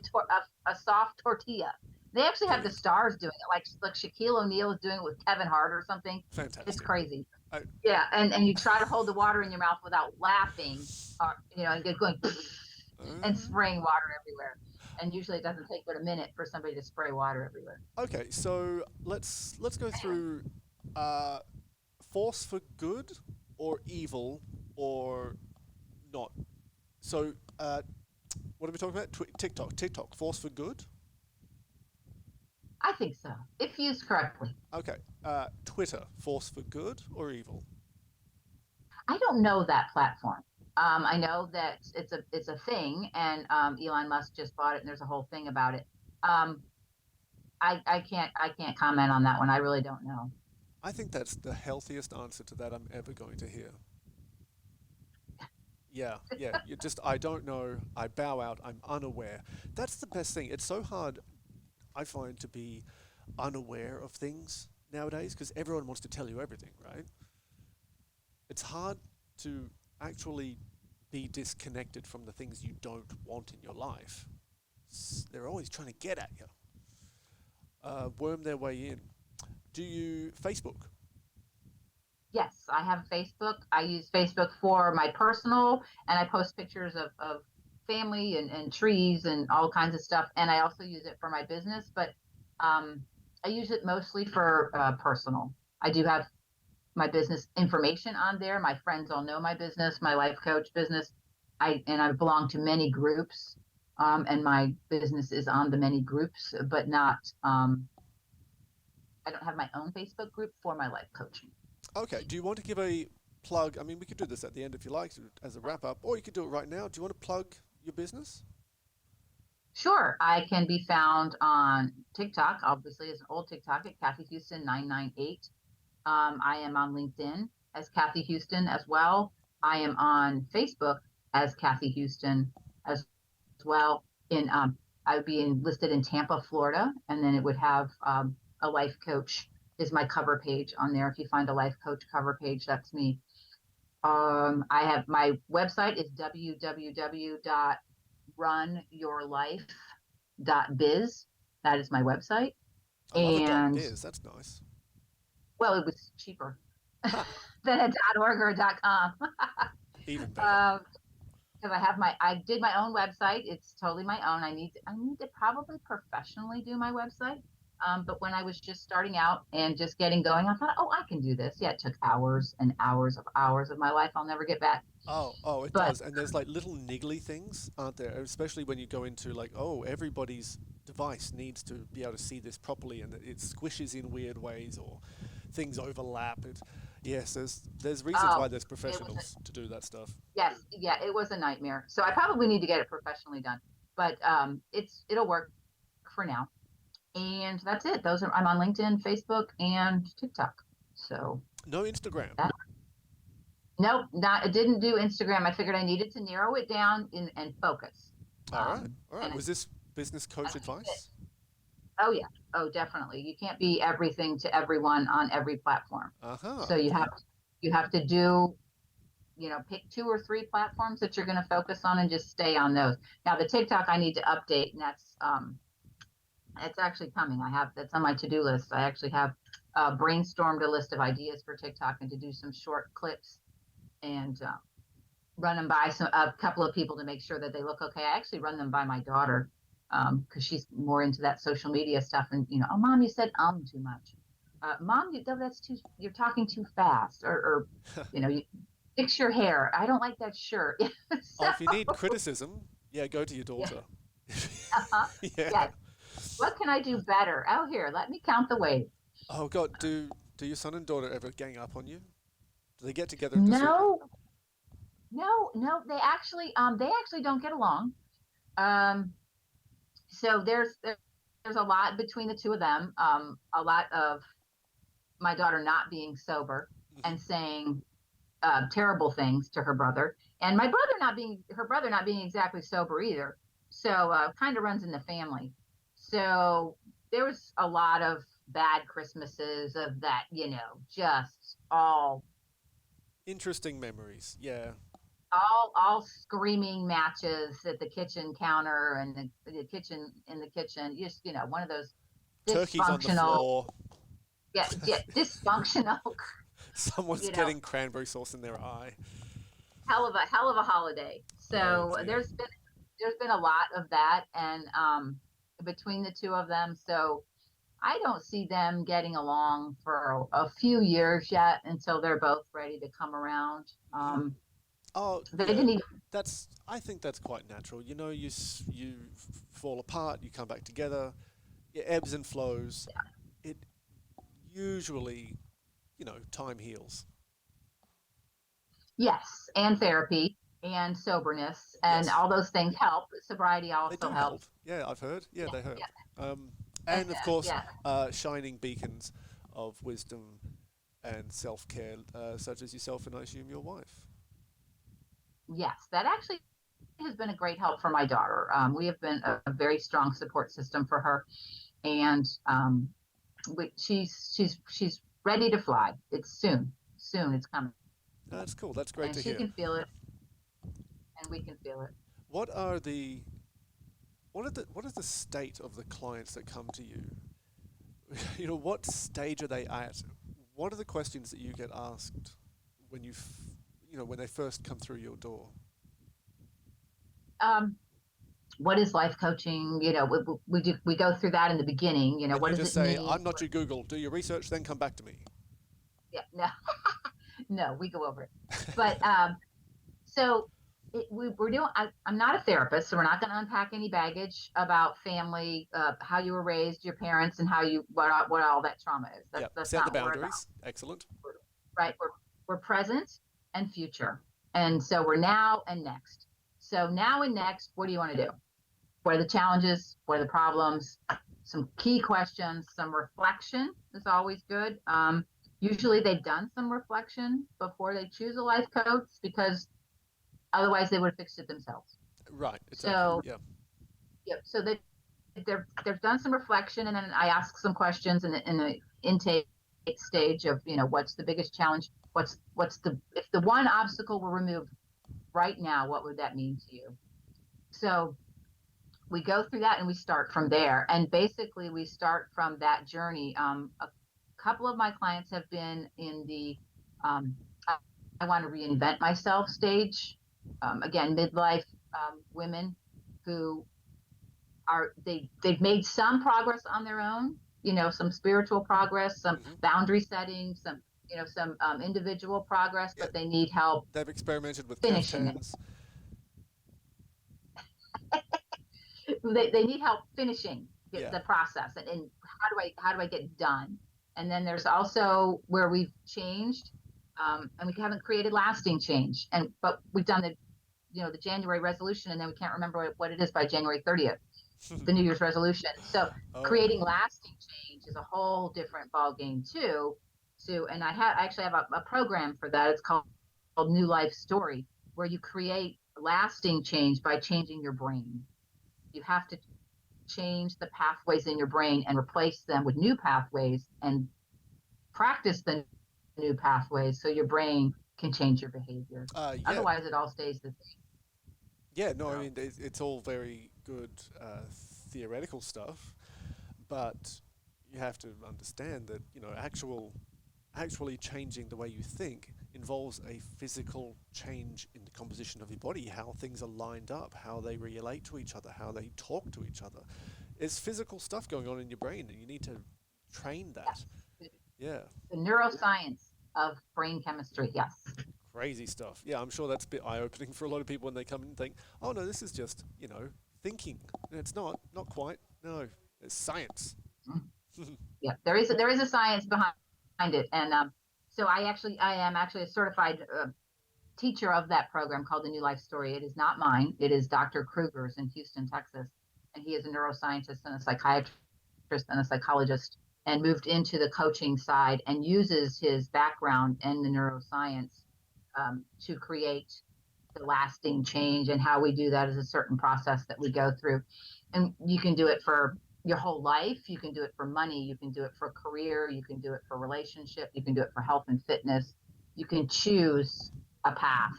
soft tortilla. They actually have the stars doing it, like Shaquille O'Neal is doing it with Kevin Hart or something. Fantastic. It's crazy. Yeah, and you try to hold the water in your mouth without laughing, and going and spraying water everywhere. And usually it doesn't take but a minute for somebody to spray water everywhere. Okay, so let's go through force for good or evil or not. So what are we talking about? TikTok, force for good? I think so, if used correctly. Okay. Twitter, force for good or evil? I don't know that platform. I know that it's a thing, and Elon Musk just bought it, and there's a whole thing about it. I can't comment on that one. I really don't know. I think that's the healthiest answer to that I'm ever going to hear. Yeah. I don't know. I bow out. I'm unaware. That's the best thing. It's so hard, I find, to be unaware of things nowadays because everyone wants to tell you everything, right? It's hard to actually be disconnected from the things you don't want in your life. They're always trying to get at you, worm their way in. Do you Facebook? Yes, I have Facebook. I use Facebook for my personal, and I post pictures of family and trees and all kinds of stuff. And I also use it for my business, but I use it mostly for personal. I do have my business information on there. My friends all know my business, my life coach business. I belong to many groups, and my business is on the many groups, but not. I don't have my own Facebook group for my life coaching. Okay. Do you want to give a plug? I mean, we could do this at the end if you like, as a wrap up, or you could do it right now. Do you want to plug your business? Sure. I can be found on TikTok. Obviously, it's an old TikTok at Kathy Houston 998. I am on LinkedIn as Kathy Houston as well. I am on Facebook as Kathy Houston as well. I would be listed in Tampa, Florida, and then it would have a life coach is my cover page on there. If you find a life coach cover page, that's me. I have my website is www.runyourlife.biz. That is my website. I love .biz. That's nice. Well, it was cheaper than a .org or a .com. Even better. Because I did my own website. It's totally my own. I need to probably professionally do my website. But when I was just starting out and just getting going, I thought, I can do this. Yeah, it took hours and hours of my life I'll never get back. It does. And there's like little niggly things, aren't there? Especially when you go into like, everybody's device needs to be able to see this properly, and it squishes in weird ways or things overlap. There's reasons why there's professionals to do that stuff. Yes, yeah, it was a nightmare. So I probably need to get it professionally done. But it'll work. for now. And that's it. I'm on LinkedIn, Facebook, and TikTok. So No Instagram. Nope, I didn't do Instagram. I figured I needed to narrow it down and focus. All right. Was this business coach advice? Oh yeah. Oh, definitely. You can't be everything to everyone on every platform. So you have to do, pick 2 or 3 platforms that you're going to focus on and just stay on those. Now the TikTok I need to update, and it's actually coming. That's on my to-do list. I actually have brainstormed a list of ideas for TikTok and to do some short clips and run them by a couple of people to make sure that they look okay. I actually run them by my daughter because she's more into that social media stuff. And oh, Mom, you said too much. Mom, you're talking too fast, or you fix your hair. I don't like that shirt. So, if you need criticism, go to your daughter. Yes. What can I do better? Oh, here, let me count the ways. Oh God, do your son and daughter ever gang up on you? Do they get together? No. They actually don't get along. So there's a lot between the two of them. A lot of my daughter not being sober and saying terrible things to her brother, and her brother not being exactly sober either. So kind of runs in the family. So there was a lot of bad Christmases of that, just all interesting memories. Yeah. All screaming matches at the kitchen counter and the kitchen in the kitchen. Just one of those turkeys on the floor. Yeah, dysfunctional. Someone's getting cranberry sauce in their eye. Hell of a holiday. So there's been a lot of that, and between the two of them, so I don't see them getting along for a few years yet until they're both ready to come around. I think that's quite natural. You fall apart, you come back together, it ebbs and flows. Yeah. It usually, time heals. Yes, and therapy and soberness and all those things help. Sobriety also helps. Yeah, I've heard. Yeah, they help. Yeah. And of course, shining beacons of wisdom and self-care, such as yourself and I assume your wife. Yes, that actually has been a great help for my daughter. We have been a very strong support system for her, and she's ready to fly. It's soon. It's coming. That's cool. That's great to hear. And she can feel it, and we can feel it. What is the state of the clients that come to you? What stage are they at? What are the questions that you get asked when when they first come through your door? What is life coaching? We go through that in the beginning. What does it mean? I'm not your Google. Do your research, then come back to me. Yeah, no, no, we go over it. But so we're doing. I'm not a therapist, so we're not going to unpack any baggage about family, how you were raised, your parents, and what all that trauma is. That's set not the boundaries. Excellent. Right. We're present and future, and so we're now and next. So now and next, what do you want to do? What are the challenges? What are the problems? Some key questions. Some reflection is always good. Usually they've done some reflection before they choose a life coach because otherwise they would have fixed it themselves. Right. Exactly. So so they've done some reflection, and then I ask some questions in the intake stage of what's the biggest challenge? If the one obstacle were removed right now, what would that mean to you? So we go through that and we start from there. And basically we start from that journey. A couple of my clients have been in the I want to reinvent myself stage. Again, midlife women who they've made some progress on their own, some spiritual progress, some boundary setting, some individual progress, but they need help. They've experimented with finishing it. They need help finishing the process, and how do I get done? And then there's also where we've changed, and we haven't created lasting change, but we've done the January resolution, and then we can't remember what it is by January 30th. the New Year's resolution. So Oh, creating lasting change is a whole different ball game too. And I actually have a program for that. It's called New Life Story, where you create lasting change by changing your brain. You have to change the pathways in your brain and replace them with new pathways and practice the new pathways so your brain can change your behavior. yeah. Otherwise, it all stays the same. Yeah, no, I So, mean, it's all very good theoretical stuff, but you have to understand that, actually changing the way you think involves a physical change in the composition of your body, how things are lined up, how they relate to each other, how they talk to each other. It's physical stuff going on in your brain, and you need to train that. yes, Yeah, the neuroscience of brain chemistry. Yes. crazy stuff. Yeah, I'm sure that's a bit eye-opening for a lot of people when they come in and think, oh no, this is just, thinking. And it's not quite. No, it's science. Yeah, there is a science behind it, and so I am actually a certified teacher of that program called the New Life Story. It is not mine. It is Dr. Kruger's in Houston, Texas, and he is a neuroscientist and a psychiatrist and a psychologist, and moved into the coaching side and uses his background in the neuroscience to create the lasting change. And how we do that is a certain process that we go through, and you can do it for your whole life. You can do it for money. You can do it for career. You can do it for relationship. You can do it for health and fitness. You can choose a path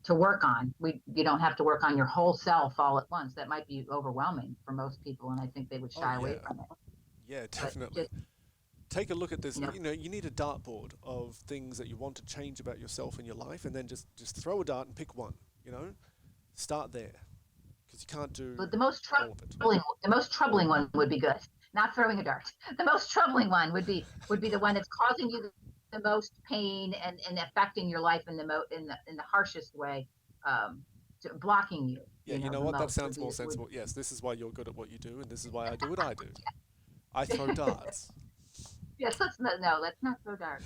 to work on. You don't have to work on your whole self all at once. That might be overwhelming for most people, and I think they would Oh shy away yeah, from it. yeah, But definitely. just, Take a look at this. you know, You need a dartboard of things that you want to change about yourself in your life, and then just throw a dart and pick one. Start there, because you can't do but the most all of it. troubling one would be good. Not throwing a dart. The most troubling one would be the one that's causing you the most pain and affecting your life in the harshest way, um, blocking you. Yeah, you know The what? That most would sounds be more would. sensible. Yes, this is why you're good at what you do, and this is why I do what I do. I throw darts. Yes, let's not throw darts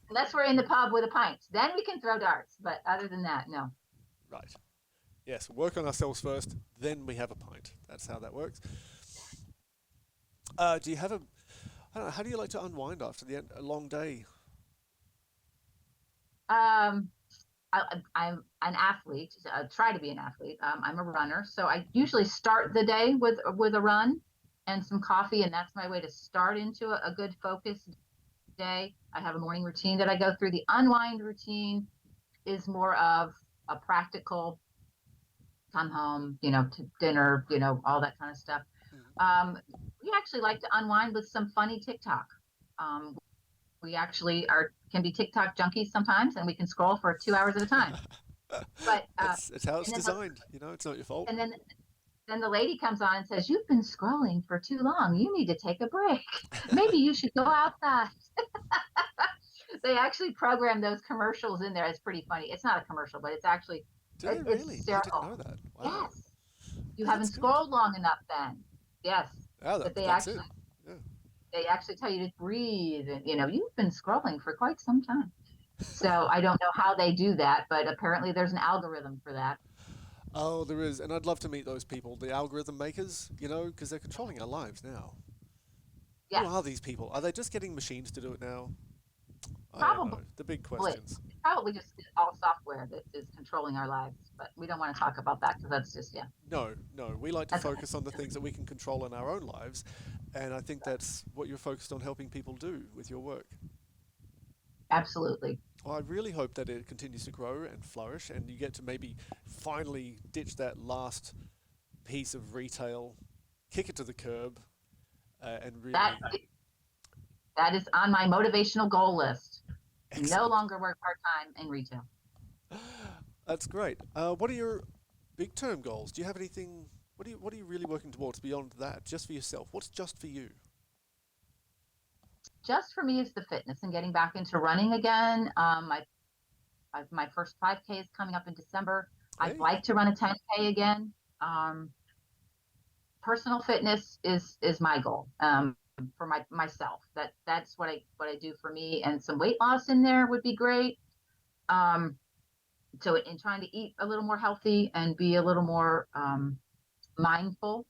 unless we're in the pub with a pint. Then we can throw darts. But other than that, no. Right. Yes, work on ourselves first, then we have a pint. That's how that works. Do you have I don't know, how do you like to unwind after a long day? Um, I'm an athlete. Try to be an athlete. I'm a runner, so I usually start the day with a run and some coffee, and that's my way to start into a good focused day. I have a morning routine that I go through. The unwind routine is more of a practical come home, to dinner, all that kind of stuff. Um, we actually like to unwind with some funny TikTok. Um, we actually can be TikTok junkies sometimes, and we can scroll for 2 hours at a time. But It's how it's and then designed. It's not your fault. and then the lady comes on and says, "You've been scrolling for too long. You need to take a break. Maybe you should go outside." They actually program those commercials in there. It's pretty funny. It's not a commercial, but it's actually Do they it's really? I didn't hysterical. know that. Wow. Yes, you haven't That's good. scrolled long enough then. Yes, Oh, but that's it. Yeah. they actually tell you to breathe, and you've been scrolling for quite some time. So I don't know how they do that, but apparently there's an algorithm for that. Oh, there is, and I'd love to meet those people, the algorithm makers, because they're controlling our lives now. Who Yes, are these people? Are they just getting machines to do it now? I don't probably. know. The big questions. Probably just all software that is controlling our lives, but we don't want to talk about that because that's just, yeah. No, no. We like to That's okay. focus on the things that we can control in our own lives, and I think that's what you're focused on helping people do with your work. Absolutely. Well, I really hope that it continues to grow and flourish, and you get to maybe finally ditch that last piece of retail, kick it to the curb, and That really that is on my motivational goal list. No excellent. longer work part-time in retail. That's great. What are your big term goals? Do you have anything? What are you really working towards beyond that? Just for yourself? What's just for you? Just for me, it's the fitness and getting back into running again. My first 5K is coming up in December. I'd Hey, like to run a 10K again. Um, Personal fitness is my goal, for myself. That's what I do for me, and some weight loss in there would be great. Um, so in trying to eat a little more healthy and be a little more mindful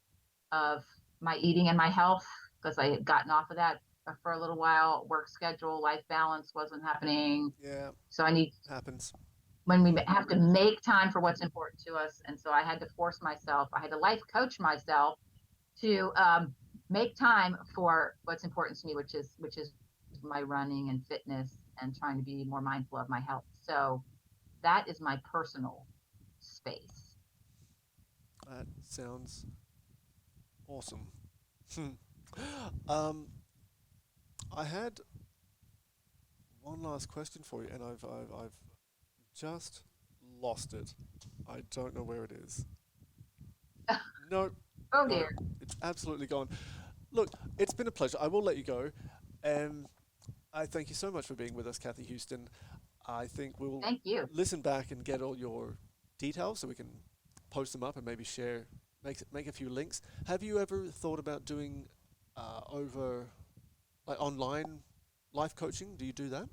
of my eating and my health because I had gotten off of that for a little while. Work schedule, life balance wasn't happening. Yeah, So I need happens. when we have to make time for what's important to us. And so I had to force myself, I had to life coach myself to make time for what's important to me, which is my running and fitness and trying to be more mindful of my health. So that is my personal space. That sounds awesome. um, I had one last question for you, and I've just lost it. I don't know where it is. No, Oh no, dear. it's absolutely gone. Look, it's been a pleasure. I will let you go. And I thank you so much for being with us, Kathy Houston. I think we will Thank you. listen back and get all your details so we can post them up and maybe share, make a few links. Have you ever thought about doing over like online life coaching? Do you do that?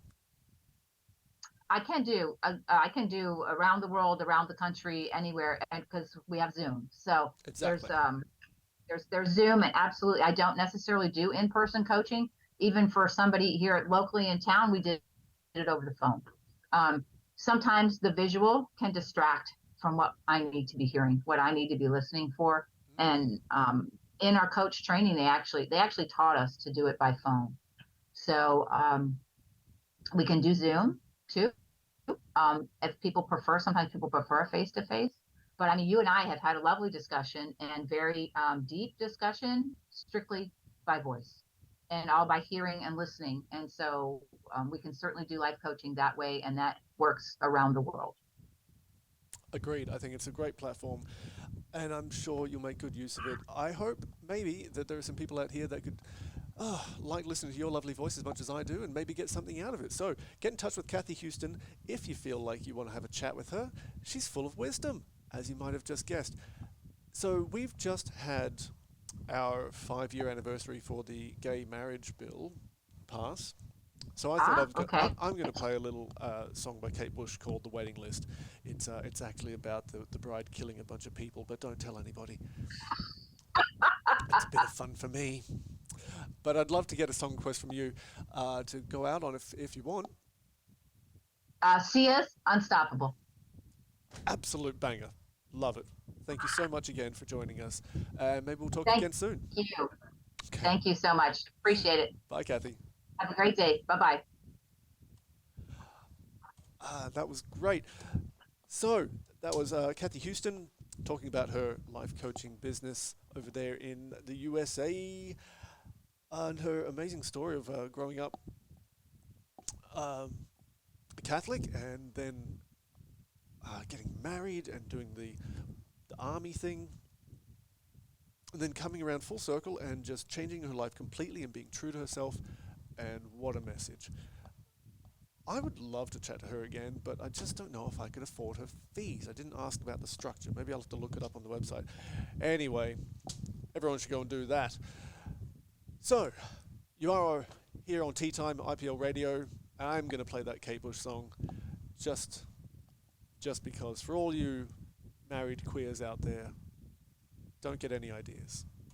I can do around the world, around the country, anywhere, and because we have Zoom. So there's Exactly. there's Zoom, and absolutely, I don't necessarily do in person coaching. Even for somebody here locally in town, we did it over the phone. Um, Sometimes the visual can distract from what I need to be hearing, what I need to be listening for. Mm. And in our coach training, they actually taught us to do it by phone. So we can do Zoom too. If people prefer, sometimes people prefer face to face. But I mean, you and I have had a lovely discussion and very deep discussion, strictly by voice and all by hearing and listening. And so we can certainly do life coaching that way, and that works around the world. Agreed. I think it's a great platform, and I'm sure you'll make good use of it. I hope maybe that there are some people out here that could like listening to your lovely voice as much as I do and maybe get something out of it. So get in touch with Kathy Houston if you feel like you want to have a chat with her. She's full of wisdom, as you might have just guessed. So we've just had our 5-year anniversary for the gay marriage bill pass. So I thought Okay. I'm going to play a little song by Kate Bush called "The Waiting List." It's actually about the bride killing a bunch of people, but don't tell anybody. It's a bit of fun for me. But I'd love to get a song request from you to go out on if you want. Sia's Unstoppable. Absolute banger. Love it. Thank you so much again for joining us. Maybe we'll talk Thank again soon. you. Okay. Thank you so much. Appreciate it. Bye, Kathy. Have a great day. Bye bye. That was great. So that was Kathy Houston talking about her life coaching business over there in the USA and her amazing story of growing up um, Catholic and then getting married and doing the army thing and then coming around full circle and just changing her life completely and being true to herself. And what a message. I would love to chat to her again, but I just don't know if I could afford her fees. I didn't ask about the structure. Maybe I'll have to look it up on the website. Anyway, everyone should go and do that. So, you are here on Tea Time IPL Radio. I'm going to play that Kate Bush song just because for all you married queers out there, don't get any ideas.